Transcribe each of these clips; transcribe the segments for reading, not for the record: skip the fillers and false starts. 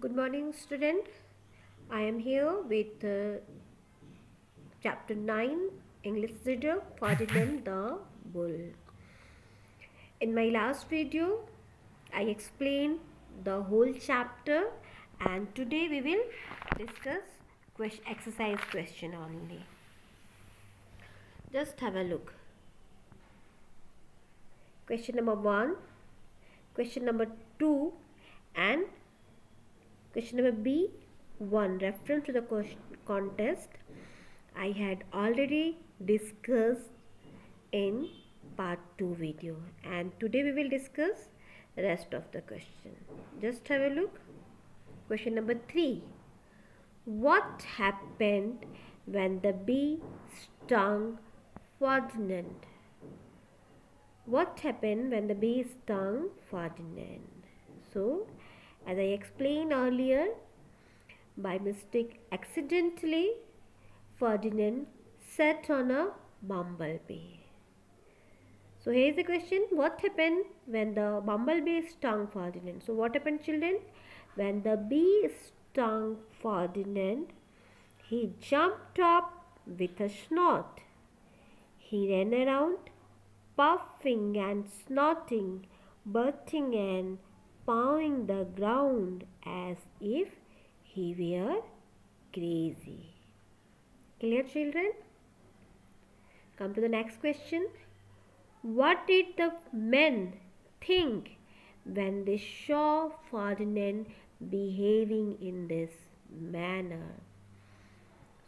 Good morning, student. I am here with chapter 9 English Reader Ferdinand the Bull. In my last video, I explained the whole chapter, and today we will discuss exercise question only. Just have a look. Question number 1, question number 2, and question number B1 reference to the contest I had already discussed in part 2 video, and today we will discuss the rest of the question. Just have a look. Question number 3. What happened when the bee stung Ferdinand? What happened when the bee stung Ferdinand? So, as I explained earlier, by mistake, accidentally, Ferdinand sat on a bumblebee. So here is the question: what happened when the bumblebee stung Ferdinand? So what happened, children? When the bee stung Ferdinand, he jumped up with a snort. He ran around, puffing and snorting, butting and pawing the ground as if he were crazy. Clear, children? Come to the next question. What did the men think when they saw Ferdinand behaving in this manner?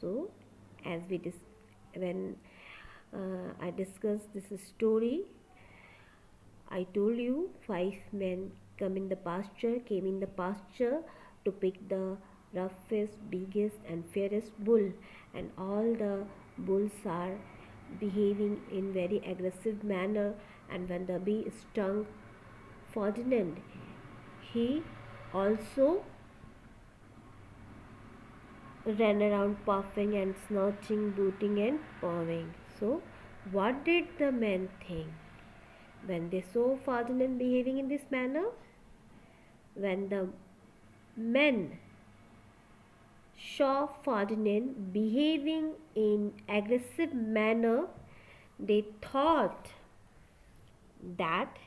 So, as when I discussed this story, I told you 5 men came in the pasture to pick the roughest, biggest and fairest bull, and all the bulls are behaving in very aggressive manner, and when the bee stung Ferdinand, he also ran around puffing and snorting, booting and pawing. So what did the men think when they saw Ferdinand behaving in this manner? When the men saw Ferdinand behaving in aggressive manner, they thought that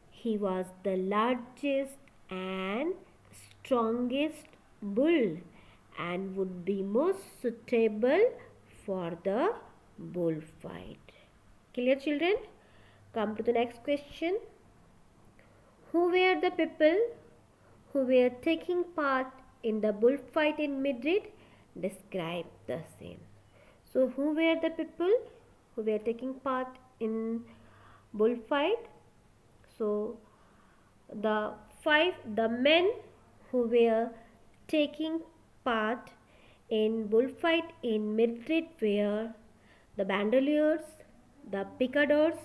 he was the largest and strongest bull and would be most suitable for the bullfight. Clear, children? Come to the next question. Who were the people who were taking part in the bullfight in Madrid? Describe the same. So, who were the people who were taking part in bullfight? So, the men who were taking part in bullfight in Madrid were the bandoliers, the picadors,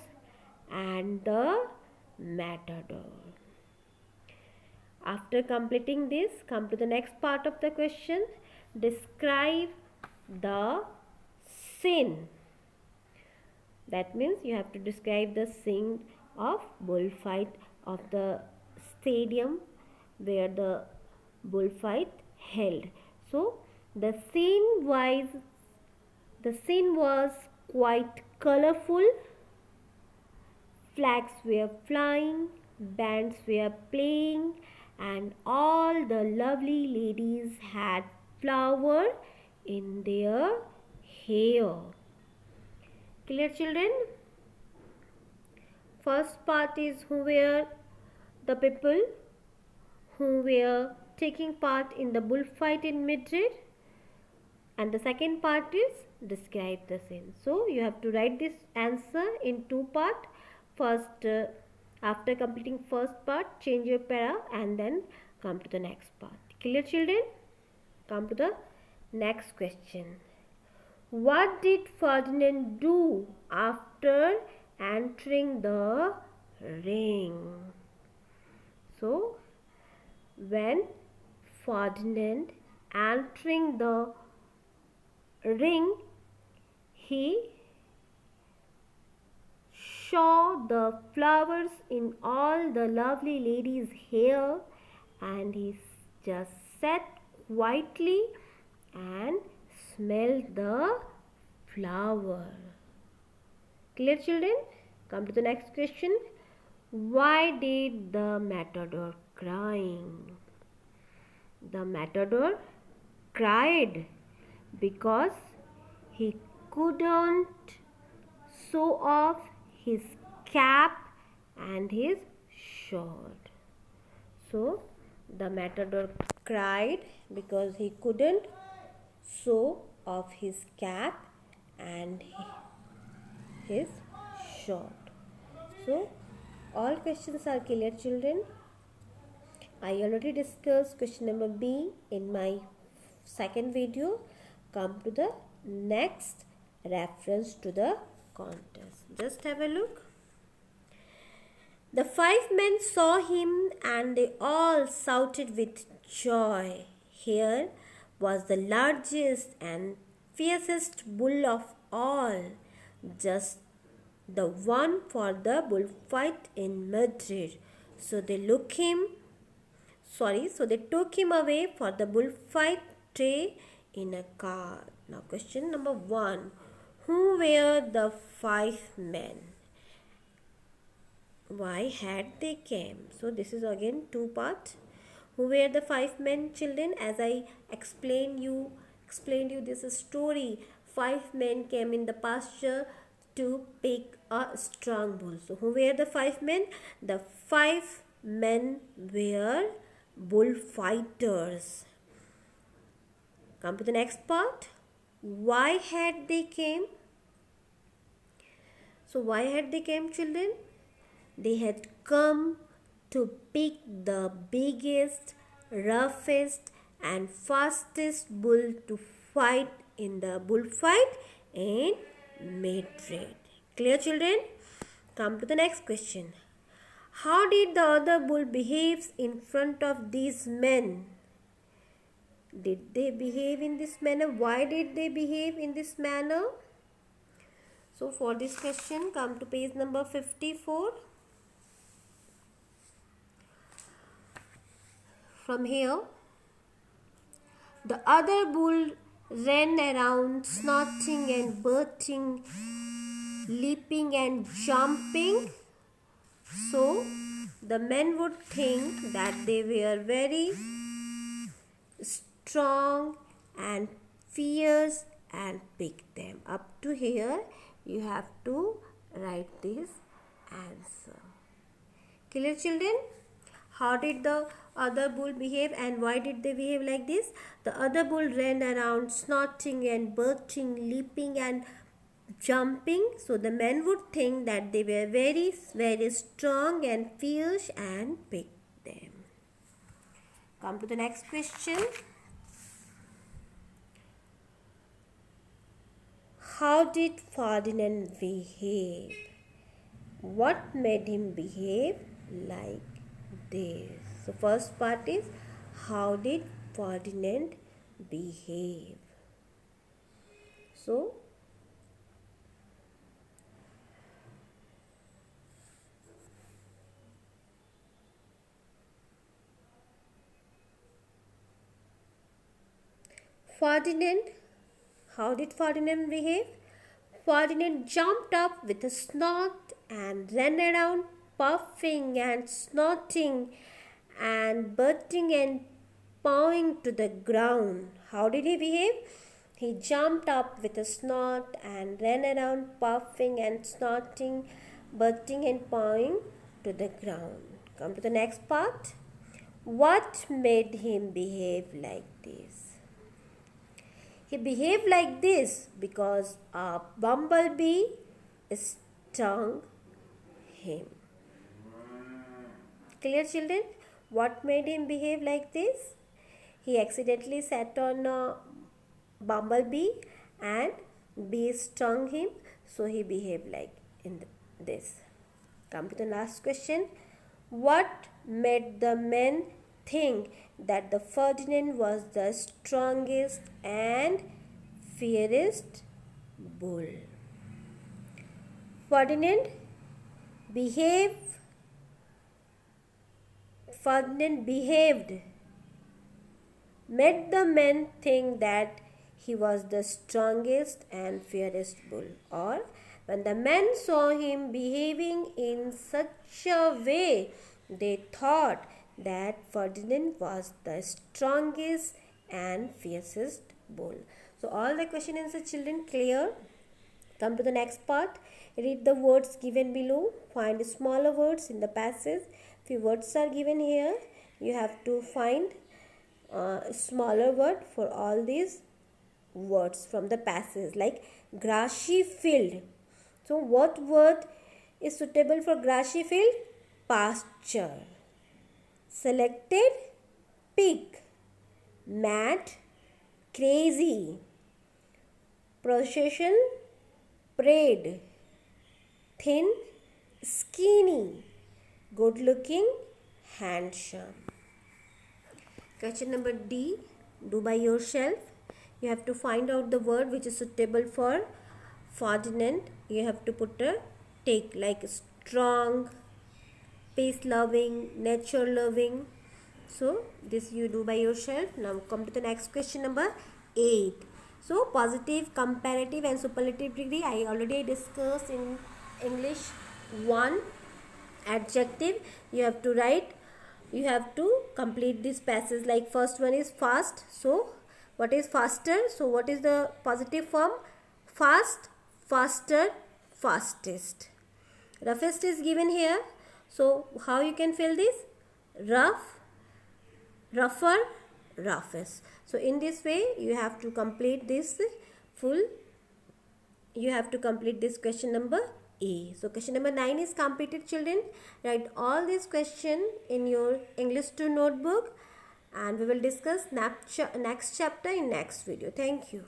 and the matador. After completing this, come to the next part of the question. Describe the scene. That means you have to describe the scene of bullfight of the stadium where the bullfight held. So the scene was quite colorful. Flags were flying, bands were playing, and all the lovely ladies had flower in their hair. Clear, children? First part is who were the people who were taking part in the bullfight in Madrid, and the second part is describe the scene. So you have to write this answer in 2 parts. First, after completing first part, change your para and then come to the next part. Clear, children? Come to the next question. What did Ferdinand do after entering the ring? So, when Ferdinand entering the ring, he saw the flowers in all the lovely ladies' hair, and he just sat quietly and smelled the flower. Clear, children? Come to the next question. Why did the matador crying? The matador cried because he couldn't show off his cap and his sword. So the matador cried because he couldn't show off his cap and his sword. So all questions are clear, children. I already discussed question number B in my second video. Come to the next reference to the contest. Just have a look. The 5 men saw him and they all shouted with joy. Here was the largest and fiercest bull of all, just the one for the bullfight in Madrid. So they took him away for the bullfight tray in a car. Now question number 1. Who were the 5 men? Why had they came? So this is again two part. Who were the 5 men, children? As I explained you this story. 5 men came in the pasture to pick a strong bull. So who were the 5 men? The 5 men were bullfighters. Come to the next part. Why had they came? So why had they came, children? They had come to pick the biggest, roughest and fastest bull to fight in the bullfight in Madrid. Clear, children? Come to the next question. How did the other bull behave in front of these men? Did they behave in this manner? Why did they behave in this manner? So for this question, come to page number 54. From here, the other bull ran around snorting and barking, leaping and jumping. So the men would think that they were very strong and fierce and pick them. Up to here, you have to write this answer. Clear, children? How did the other bull behave and why did they behave like this? The other bull ran around snorting and barking, leaping and jumping. So the men would think that they were very, very strong and fierce and pick them. Come to the next question. How did Ferdinand behave? What made him behave like this? So first part is, how did Ferdinand behave? So how did Ferdinand behave? Ferdinand jumped up with a snort and ran around puffing and snorting and butting and pawing to the ground. How did he behave? He jumped up with a snort and ran around puffing and snorting, butting and pawing to the ground. Come to the next part. What made him behave like this? He behaved like this because a bumblebee stung him. Clear, children? What made him behave like this? He accidentally sat on a bumblebee and bee stung him, so he behaved like this. Come to the last question. What made the men think that the Ferdinand was the strongest and fiercest bull? Ferdinand behaved made the men think that he was the strongest and fairest bull. Or when the men saw him behaving in such a way, they thought that Ferdinand was the strongest and fiercest bull. So all the question answer children clear. Come to the next part. Read the words given below. Find smaller words in the passage. Few words are given here. You have to find a smaller word for all these words from the passage, like grassy field. So what word is suitable for grassy field? Pasture. Selected, pig. Mad, crazy. Procession, parade. Thin, skinny. Good looking, handsome. Question number D, do by yourself. You have to find out the word which is suitable for Ferdinand. You have to put a take, like strong, peace loving, nature loving. So this you do by yourself. Now come to the next question number 8. So positive, comparative and superlative degree I already discussed in English 1. Adjective, you have to write, you have to complete this passage. Like first one is fast. So what is faster? So what is the positive form? Fast, faster, fastest. Roughest is given here. So how you can fill this? Rough, rougher, roughest. So in this way you have to complete this full, you have to complete this question number A. So question number 9 is completed children. Write all these questions in your English 2 notebook and we will discuss next chapter in next video. Thank you.